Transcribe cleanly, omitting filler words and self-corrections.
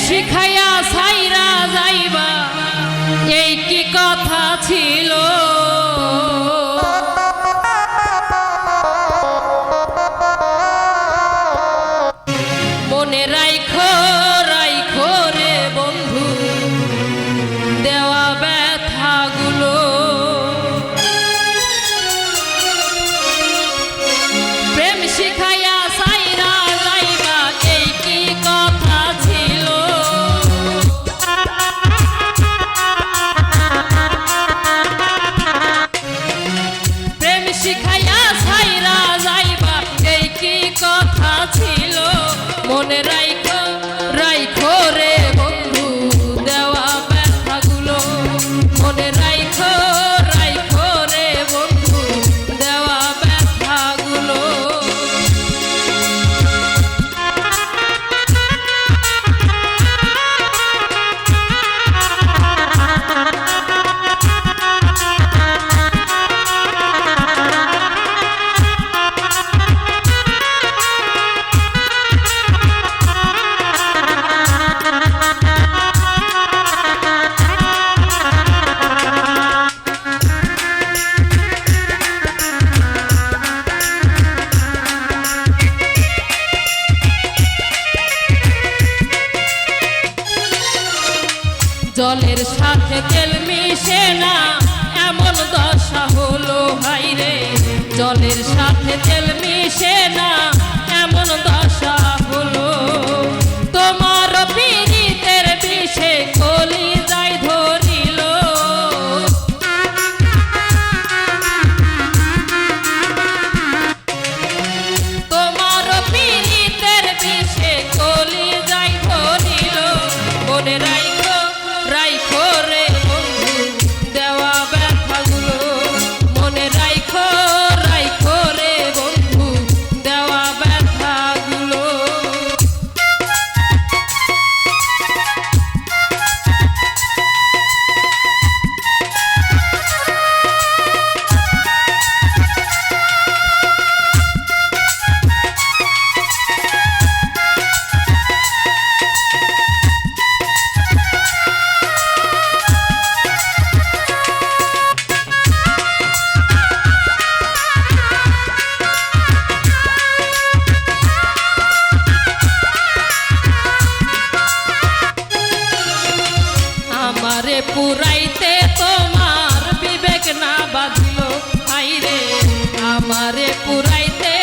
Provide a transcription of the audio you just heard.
শিখাইয়া ছাইরা যাইবা এই কি কথা ছিল মনে রাইখো রাইখো রে বন্ধু দেওয়া ব্যথাগুলো প্রেম শিখাইয়া ছাইরা যাইবা এই কি কথা ছিল প্রেম শিখাইয়া ছাইরা যাইবা এই কি কথা ছিল মনে রাইখো রাইখো রে বন্ধু দেওয়া ব্যথাগুলো মনে রাইখো রাইখো রে বন্ধু দেওয়া ব্যথাগুলো জলের সাথে তেল মিশে না এমন দশা হলো হাইরে জলের সাথে তেল মিশে না এমন দশা হলো তোমার পীড়িতের বিষে কলি যাই ধরিল তোমার পীড়িতের বিষে কলি যাই ধরিল মনে রাইখো রাইখো রে বন্ধু দেওয়া ব্যথাগুলো মনে রাইখো রাইখো রে বন্ধু দেওয়া ব্যথাগুলো আমারে পুরাইতে তোমার বিবেক না বাঁধলো হাইরে আমারে পুরাইতে